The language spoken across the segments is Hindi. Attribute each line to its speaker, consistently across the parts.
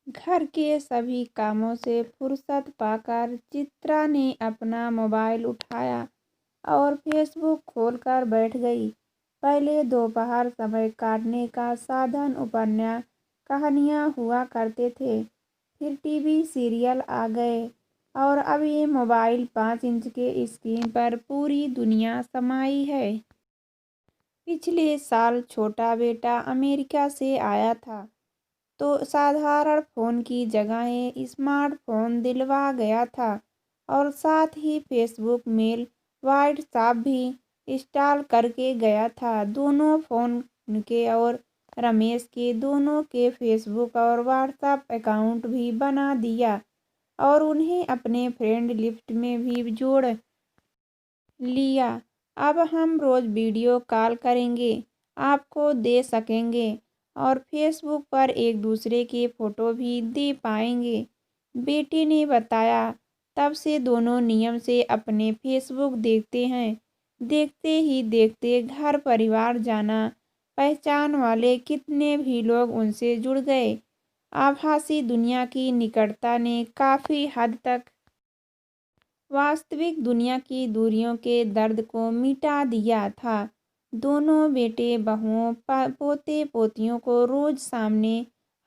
Speaker 1: घर के सभी कामों से फुर्सत पाकर चित्रा ने अपना मोबाइल उठाया और फेसबुक खोलकर बैठ गई। पहले दोपहर समय काटने का साधन उपन्यास, कहानियाँ हुआ करते थे। फिर टीवी सीरियल आ गए और अब ये मोबाइल 5 इंच के स्क्रीन पर पूरी दुनिया समाई है। पिछले साल छोटा बेटा अमेरिका से आया था तो साधारण फ़ोन की जगह स्मार्टफ़ोन दिलवा गया था और साथ ही फेसबुक, मेल, व्हाट्सएप भी इंस्टॉल करके गया था। दोनों फ़ोन के और रमेश के दोनों के फेसबुक और व्हाट्सएप अकाउंट भी बना दिया और उन्हें अपने फ्रेंड लिस्ट में भी जोड़ लिया। अब हम रोज़ वीडियो कॉल करेंगे, आपको दे सकेंगे और फेसबुक पर एक दूसरे के फ़ोटो भी दे पाएंगे। बेटे ने बताया, तब से दोनों नियम से अपने फेसबुक देखते हैं। देखते ही देखते घर परिवार, जाना पहचान वाले कितने भी लोग उनसे जुड़ गए। आभासी दुनिया की निकटता ने काफ़ी हद तक वास्तविक दुनिया की दूरियों के दर्द को मिटा दिया था। दोनों बेटे बहुओं, पोते पोतियों को रोज सामने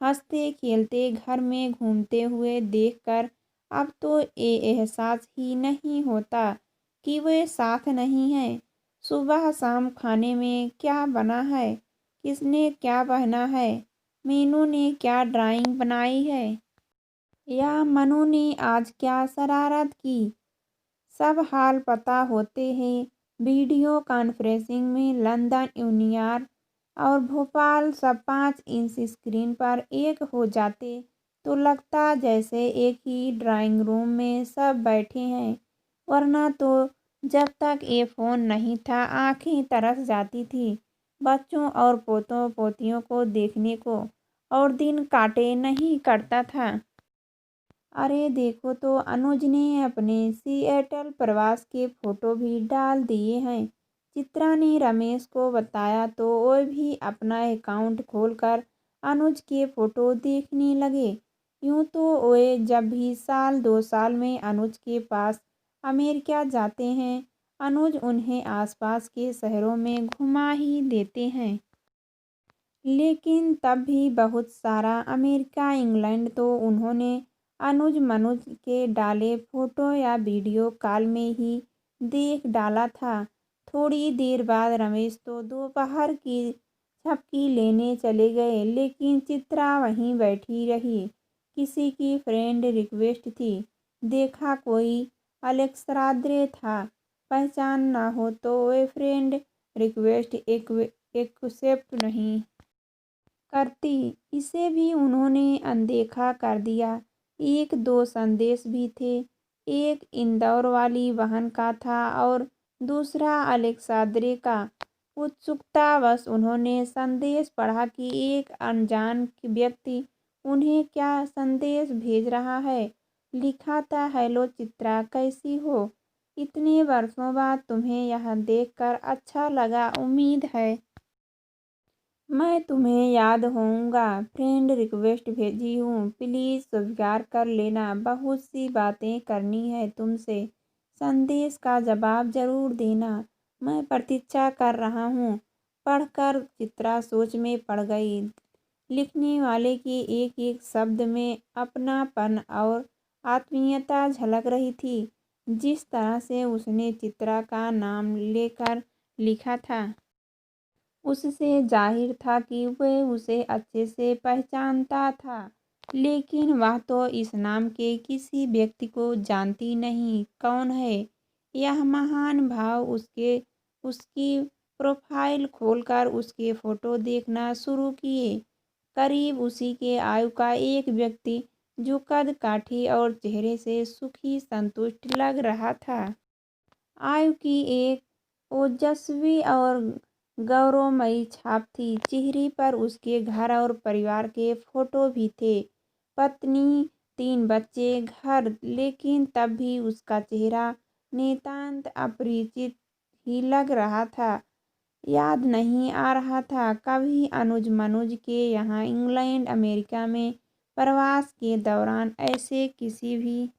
Speaker 1: हंसते खेलते घर में घूमते हुए देखकर अब तो ये एहसास ही नहीं होता कि वे साथ नहीं हैं। सुबह शाम खाने में क्या बना है, किसने क्या पहना है, मीनू ने क्या ड्राइंग बनाई है या मनु ने आज क्या शरारत की, सब हाल पता होते हैं। वीडियो कॉन्फ्रेंसिंग में लंदन, न्यूयॉर्क और भोपाल सब 5 इंच स्क्रीन पर एक हो जाते तो लगता जैसे एक ही ड्राइंग रूम में सब बैठे हैं। वरना तो जब तक ये फ़ोन नहीं था आंखें तरस जाती थी बच्चों और पोतों पोतियों को देखने को और दिन काटे नहीं करता था। अरे देखो तो अनुज ने अपने सिएटल प्रवास के फोटो भी डाल दिए हैं। चित्रा ने रमेश को बताया तो वो भी अपना अकाउंट खोलकर अनुज के फोटो देखने लगे। यूं तो वे जब भी साल 2 साल में अनुज के पास अमेरिका जाते हैं, अनुज उन्हें आसपास के शहरों में घुमा ही देते हैं। लेकिन तब भी बहुत सारा अमेरिका, इंग्लैंड तो उन्होंने अनुज मनुज के डाले फोटो या वीडियो कॉल में ही देख डाला था। थोड़ी देर बाद रमेश तो दोपहर की झपकी लेने चले गए, लेकिन चित्रा वहीं बैठी रही। किसी की फ्रेंड रिक्वेस्ट थी, देखा कोई अलेक्सांद्रे था। पहचान ना हो तो वे फ्रेंड रिक्वेस्ट एक्सेप्ट नहीं करती, इसे भी उन्होंने अनदेखा कर दिया। एक दो संदेश भी थे, एक इंदौर वाली बहन का था और दूसरा अलेक्सांद्रे का। उत्सुकतावश उन्होंने संदेश पढ़ा कि एक अनजान व्यक्ति उन्हें क्या संदेश भेज रहा है। लिखा था, हेलो चित्रा, कैसी हो? इतने वर्षों बाद तुम्हें यह देखकर अच्छा लगा। उम्मीद है मैं तुम्हें याद होऊंगा। फ्रेंड रिक्वेस्ट भेजी हूँ, प्लीज़ स्वीकार कर लेना। बहुत सी बातें करनी है तुमसे। संदेश का जवाब जरूर देना। मैं प्रतीक्षा कर रहा हूँ। पढ़कर चित्रा सोच में पड़ गई। लिखने वाले के एक एक शब्द में अपनापन और आत्मीयता झलक रही थी। जिस तरह से उसने चित्रा का नाम लेकर लिखा था, उससे जाहिर था कि वह उसे अच्छे से पहचानता था। लेकिन वह तो इस नाम के किसी व्यक्ति को जानती नहीं। कौन है यह महान भाव? उसकी प्रोफाइल खोलकर उसके फ़ोटो देखना शुरू किए। करीब उसी के आयु का एक व्यक्ति, जो कद काठी और चेहरे से सुखी संतुष्ट लग रहा था। आयु की एक ओजस्वी और गौरवमयी छाप थी। चेहरे पर उसके घर और परिवार के फोटो भी थे, पत्नी, 3 बच्चे, घर। लेकिन तब भी उसका चेहरा नितांत अपरिचित ही लग रहा था। याद नहीं आ रहा था कभी अनुज मनुज के यहाँ इंग्लैंड, अमेरिका में प्रवास के दौरान ऐसे किसी भी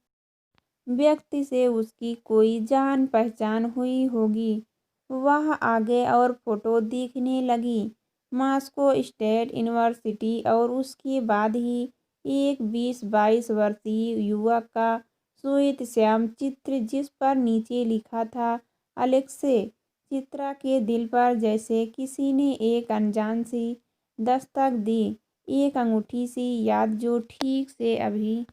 Speaker 1: व्यक्ति से उसकी कोई जान पहचान हुई होगी। वह आगे और फोटो दिखने लगी। मॉस्को स्टेट यूनिवर्सिटी और उसके बाद ही एक 20-22 वर्षीय युवक का श्वेत श्याम चित्र जिस पर नीचे लिखा था अलेक्से। चित्रा के दिल पर जैसे किसी ने एक अनजान सी दस्तक दी, एक अंगूठी सी याद जो ठीक से अभी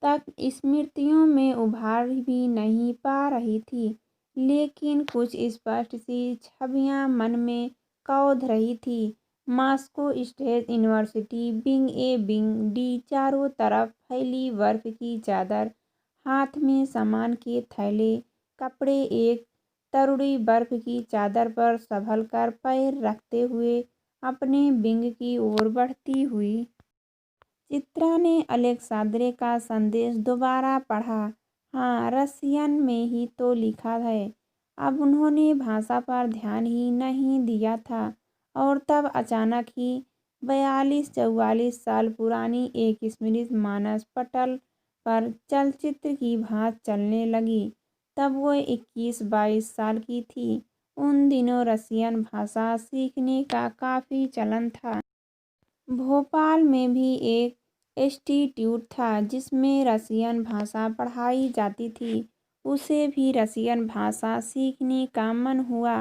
Speaker 1: तक स्मृतियों में उभार भी नहीं पा रही थी, लेकिन कुछ स्पष्ट सी छवियां मन में कौंध रही थी। मॉस्को स्टेट यूनिवर्सिटी, विंग ए, विंग डी, चारों तरफ फैली बर्फ की चादर, हाथ में सामान के थैले, कपड़े। एक तरुणी बर्फ की चादर पर संभल कर पैर रखते हुए अपने विंग की ओर बढ़ती हुई चित्रा ने अलेक्सांद्रे का संदेश दोबारा पढ़ा। हाँ, रसियन में ही तो लिखा है। अब उन्होंने भाषा पर ध्यान ही नहीं दिया था और तब अचानक ही 42-44 साल पुरानी एक स्मृति मानस पटल पर चलचित्र की भांति चलने लगी। तब वो 21-22 साल की थी। उन दिनों रसियन भाषा सीखने का काफ़ी चलन था। भोपाल में भी एक इंस्टीट्यूट था जिसमें रसियन भाषा पढ़ाई जाती थी। उसे भी रसियन भाषा सीखने का मन हुआ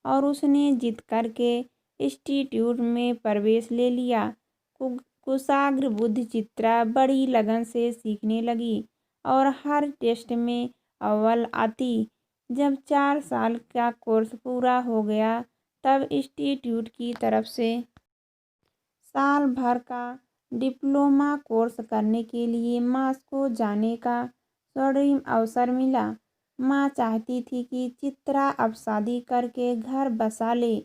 Speaker 1: और उसने जिद करके इंस्टीट्यूट में प्रवेश ले लिया। कुशाग्र बुद्ध चित्रा बड़ी लगन से सीखने लगी और हर टेस्ट में अव्वल आती। जब 4 साल का कोर्स पूरा हो गया तब इंस्टीट्यूट की तरफ से साल भर का डिप्लोमा कोर्स करने के लिए मॉस्को जाने का स्वर्णिम अवसर मिला। माँ चाहती थी कि चित्रा अब शादी करके घर बसा ले।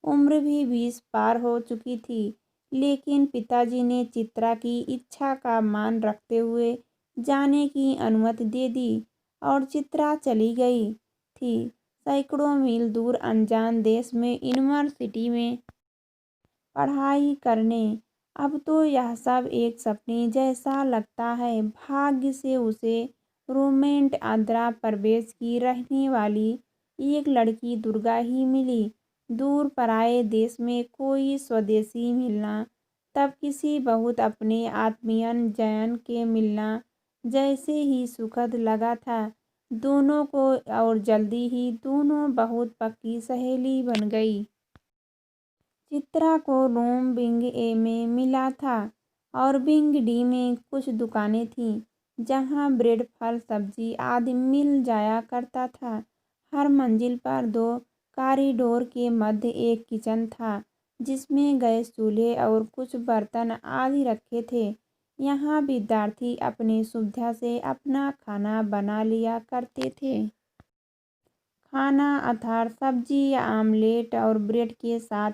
Speaker 1: उम्र भी 20 पार हो चुकी थी, लेकिन पिताजी ने चित्रा की इच्छा का मान रखते हुए जाने की अनुमति दे दी और चित्रा चली गई थी सैकड़ों मील दूर अनजान देश में यूनिवर्सिटी में पढ़ाई करने। अब तो यह सब एक सपने जैसा लगता है। भाग्य से उसे रूममेट आंध्र प्रदेश की रहने वाली एक लड़की दुर्गा ही मिली। दूर पराए देश में कोई स्वदेशी मिलना तब किसी बहुत अपने आत्मीय जन के मिलना जैसे ही सुखद लगा था दोनों को, और जल्दी ही दोनों बहुत पक्की सहेली बन गई। चित्रा को रूम विंग ए में मिला था और विंग डी में कुछ दुकानें थीं जहां ब्रेड, फल, सब्जी आदि मिल जाया करता था। हर मंजिल पर 2 कॉरिडोर के मध्य एक किचन था जिसमें गैस चूल्हे और कुछ बर्तन आदि रखे थे। यहाँ विद्यार्थी अपनी सुविधा से अपना खाना बना लिया करते थे। खाना अर्थात सब्जी या आमलेट और ब्रेड के साथ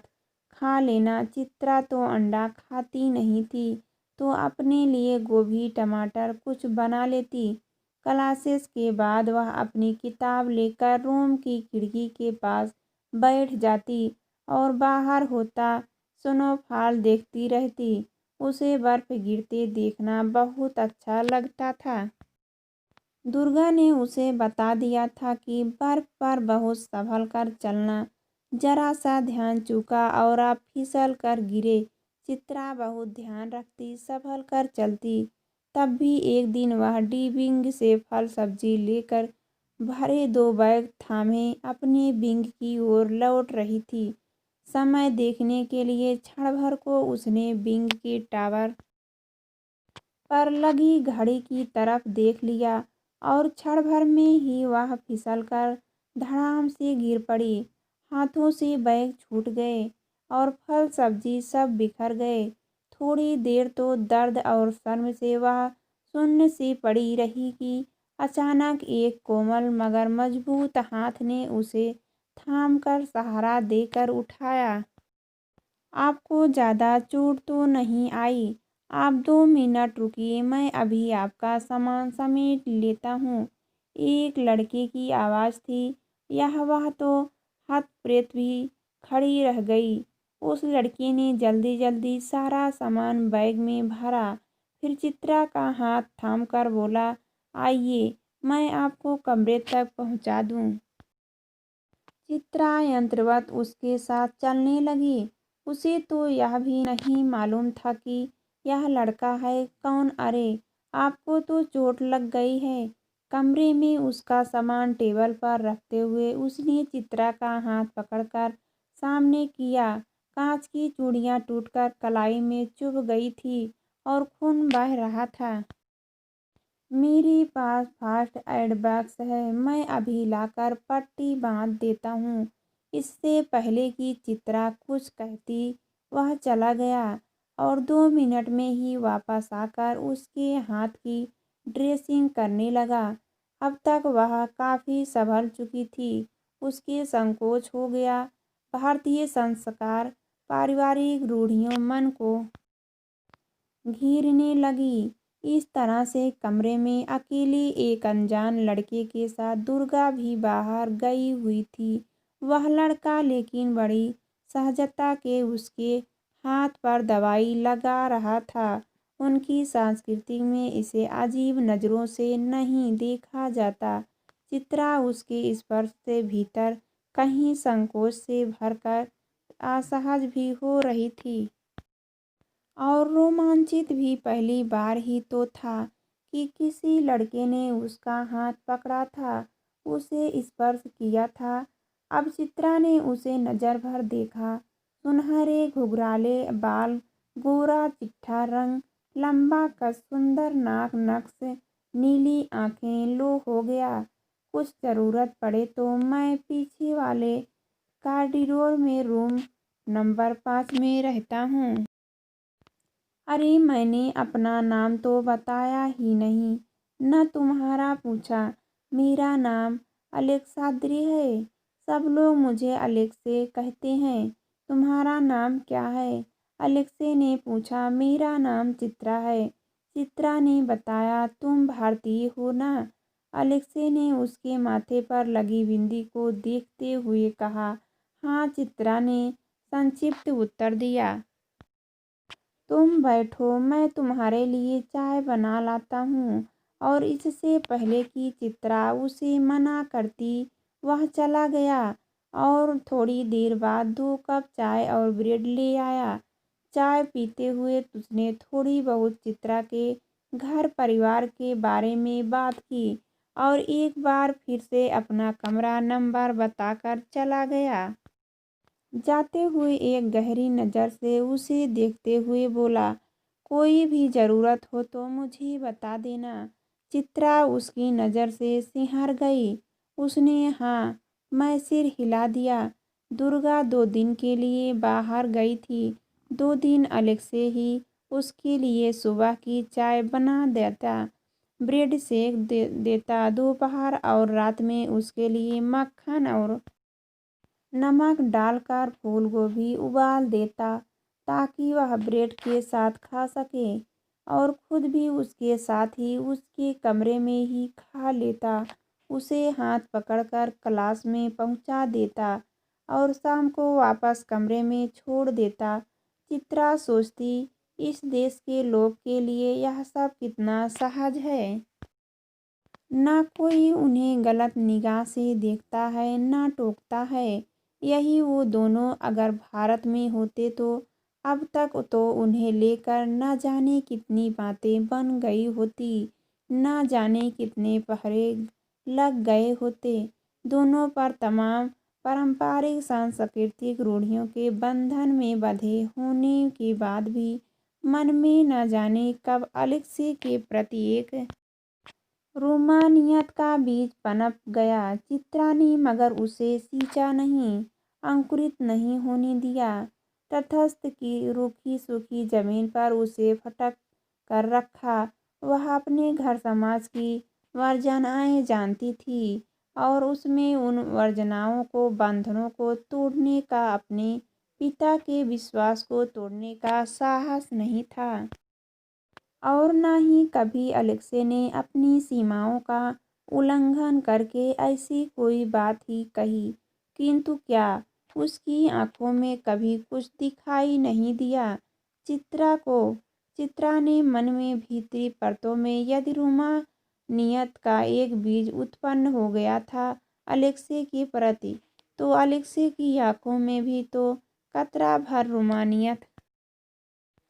Speaker 1: खा लेना। चित्रा तो अंडा खाती नहीं थी तो अपने लिए गोभी, टमाटर कुछ बना लेती। क्लासेस के बाद वह अपनी किताब लेकर रूम की खिड़की के पास बैठ जाती और बाहर होता स्नोफॉल देखती रहती। उसे बर्फ गिरते देखना बहुत अच्छा लगता था। दुर्गा ने उसे बता दिया था कि बर्फ पर बहुत संभल कर चलना, जरा सा ध्यान चूका और आप फिसल कर गिरे। चित्रा बहुत ध्यान रखती, संभल कर चलती। तब भी एक दिन वह डी विंग से फल सब्जी लेकर भरे 2 बैग थामे अपने विंग की ओर लौट रही थी। समय देखने के लिए क्षण भर को उसने विंग के टावर पर लगी घड़ी की तरफ देख लिया और क्षण भर में ही वह फिसलकर धड़ाम से गिर पड़ी। हाथों से बैग छूट गए और फल सब्जी सब बिखर गए। थोड़ी देर तो दर्द और शर्म से वह शून्य सी पड़ी रही कि अचानक एक कोमल मगर मजबूत हाथ ने उसे थामकर सहारा देकर उठाया। आपको ज़्यादा चोट तो नहीं आई? आप 2 मिनट रुकिए, मैं अभी आपका सामान समेट लेता हूँ। एक लड़के की आवाज़ थी। वह तो हतप्रभ भी खड़ी रह गई। उस लड़के ने जल्दी जल्दी सारा सामान बैग में भरा। फिर चित्रा का हाथ थामकर बोला, आइए, मैं आपको कमरे तक पहुंचा दूं। चित्रा यंत्रवत उसके साथ चलने लगी। उसे तो यह भी नहीं मालूम था कि यह लड़का है कौन। अरे, आपको तो चोट लग गई है। कमरे में उसका सामान टेबल पर रखते हुए उसने चित्रा का हाथ पकड़कर सामने किया। कांच की चूड़ियां टूटकर कलाई में चुभ गई थी और खून बह रहा था। मेरे पास फर्स्ट एड बॉक्स है, मैं अभी लाकर पट्टी बांध देता हूँ। इससे पहले कि चित्रा कुछ कहती, वह चला गया और 2 मिनट में ही वापस आकर उसके हाथ की ड्रेसिंग करने लगा। अब तक वह काफ़ी संभल चुकी थी। उसके संकोच हो गया। भारतीय संस्कार, पारिवारिक रूढ़ियों मन को घेरने लगी। इस तरह से कमरे में अकेली एक अनजान लड़के के साथ दुर्गा भी बाहर गई हुई थी। वह लड़का लेकिन बड़ी सहजता के उसके हाथ पर दवाई लगा रहा था। उनकी संस्कृति में इसे अजीब नज़रों से नहीं देखा जाता। चित्रा उसके स्पर्श से भीतर कहीं संकोच से भरकर असहज भी हो रही थी और रोमांचित भी। पहली बार ही तो था कि किसी लड़के ने उसका हाथ पकड़ा था, उसे स्पर्श किया था। अब चित्रा ने उसे नज़र भर देखा। सुनहरे घुघराले बाल, गोरा चिट्ठा रंग, लंबा कद, सुंदर नाक नक्श, नीली आंखें। लो हो गया। कुछ ज़रूरत पड़े तो मैं पीछे वाले कॉरिडोर में रूम नंबर 5 में रहता हूँ। अरे, मैंने अपना नाम तो बताया ही नहीं, न तुम्हारा पूछा। मेरा नाम अलेक्सांद्री है। सब लोग मुझे अलेक्से कहते हैं। तुम्हारा नाम क्या है? अलेक्से ने पूछा। मेरा नाम चित्रा है। चित्रा ने बताया। तुम भारतीय हो ना? अलेक्से ने उसके माथे पर लगी बिंदी को देखते हुए कहा। हाँ, चित्रा ने संक्षिप्त उत्तर दिया। तुम बैठो, मैं तुम्हारे लिए चाय बना लाता हूँ। और इससे पहले कि चित्रा उसे मना करती, वह चला गया और थोड़ी देर बाद 2 कप चाय और ब्रेड ले आया। चाय पीते हुए उसने थोड़ी बहुत चित्रा के घर परिवार के बारे में बात की और एक बार फिर से अपना कमरा नंबर बताकर चला गया। जाते हुए एक गहरी नज़र से उसे देखते हुए बोला, कोई भी ज़रूरत हो तो मुझे बता देना। चित्रा उसकी नज़र से सिहर गई। उसने हाँ, मैं सिर हिला दिया। दुर्गा 2 दिन के लिए बाहर गई थी। 2 दिन अलेक्से ही उसके लिए सुबह की चाय बना देता, ब्रेड सेक देता। दोपहर और रात में उसके लिए मक्खन और नमक डालकर फूल गोभी उबाल देता ताकि वह ब्रेड के साथ खा सके और खुद भी उसके साथ ही उसके कमरे में ही खा लेता। उसे हाथ पकड़कर क्लास में पहुंचा देता और शाम को वापस कमरे में छोड़ देता। चित्रा सोचती, इस देश के लोग के लिए यह सब कितना सहज है। ना कोई उन्हें गलत निगाह से देखता है, ना टोकता है। यही वो दोनों अगर भारत में होते तो अब तक तो उन्हें लेकर न जाने कितनी बातें बन गई होती, न जाने कितने पहरे लग गए होते। दोनों पर तमाम पारंपरिक सांस्कृतिक रूढ़ियों के बंधन में बंधे होने के बाद भी मन में न जाने कब अलेक्सी के प्रति एक रोमानियत का बीज पनप गया। चित्रा ने मगर उसे सींचा नहीं, अंकुरित नहीं होने दिया। तटस्थ की रूखी सूखी जमीन पर उसे फटक कर रखा। वह अपने घर समाज की वर्जनाएं जानती थी और उसमें उन वर्जनाओं को, बंधनों को तोड़ने का, अपने पिता के विश्वास को तोड़ने का साहस नहीं था। और न ही कभी अलेक्से ने अपनी सीमाओं का उल्लंघन करके ऐसी कोई बात ही कही। किंतु क्या उसकी आंखों में कभी कुछ दिखाई नहीं दिया। चित्रा ने मन में भीतरी परतों में यदि रोमानियत का एक बीज उत्पन्न हो गया था अलेक्सी के प्रति, तो अलेक्सी की आंखों में भी तो कतरा भर रोमानियत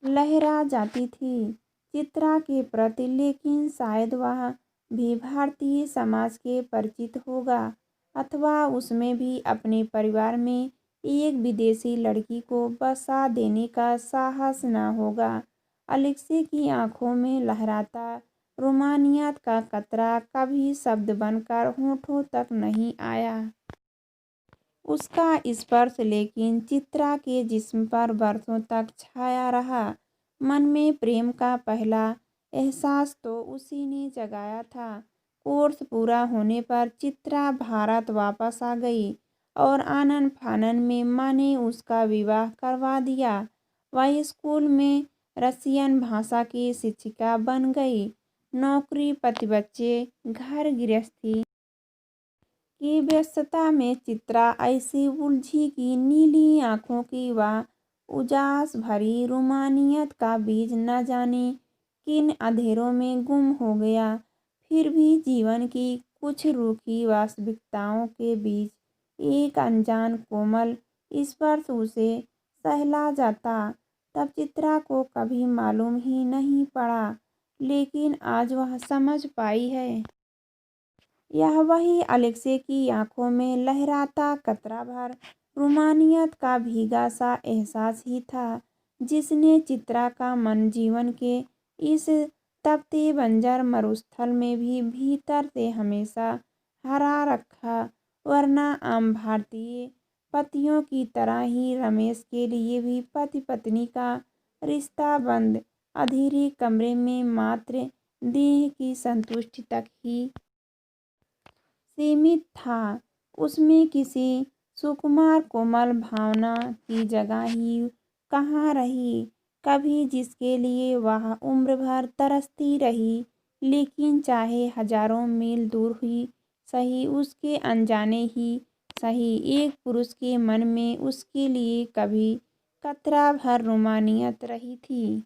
Speaker 1: लहरा जाती थी चित्रा के प्रति। लेकिन शायद वह भी भारतीय समाज के परिचित होगा, अथवा उसमें भी अपने परिवार में एक विदेशी लड़की को बसा देने का साहस न होगा। अलेक्सी की आंखों में लहराता रोमानियत का कतरा कभी शब्द बनकर होठों तक नहीं आया। उसका स्पर्श लेकिन चित्रा के जिस्म पर बरसों तक छाया रहा। मन में प्रेम का पहला एहसास तो उसी ने जगाया था। कोर्स पूरा होने पर चित्रा भारत वापस आ गई और आनन फानन में माँ ने उसका विवाह करवा दिया। वह स्कूल में रसियन भाषा की शिक्षिका बन गई। नौकरी, पति, बच्चे, घर गृहस्थी की व्यस्तता में चित्रा ऐसी उलझी कि नीली आंखों की वह उजास भरी रोमानियत का बीज न जाने किन अंधेरों में गुम हो गया। फिर भी जीवन की कुछ रूखी वास्तविकताओं के बीच एक अनजान कोमल स्पर्श उसे सहला जाता। तब चित्रा को कभी मालूम ही नहीं पड़ा, लेकिन आज वह समझ पाई है। यह वही अलेक्सी की आंखों में लहराता कतरा भर रोमानियत का भीगा सा एहसास ही था, जिसने चित्रा का मन जीवन के इस तपते बंजर मरुस्थल में भी भीतर से हमेशा हरा रखा। वरना आम भारतीय पतियों की तरह ही रमेश के लिए भी पति पत्नी का रिश्ता बंद अधीरी कमरे में मात्र देह की संतुष्टि तक ही सीमित था। उसमें किसी सुकुमार कोमल भावना की जगह ही कहाँ रही, कभी जिसके लिए वह उम्र भर तरसती रही। लेकिन चाहे हजारों मील दूर ही सही, उसके अनजाने ही सही, एक पुरुष के मन में उसके लिए कभी कतरा भर रोमानियत रही थी।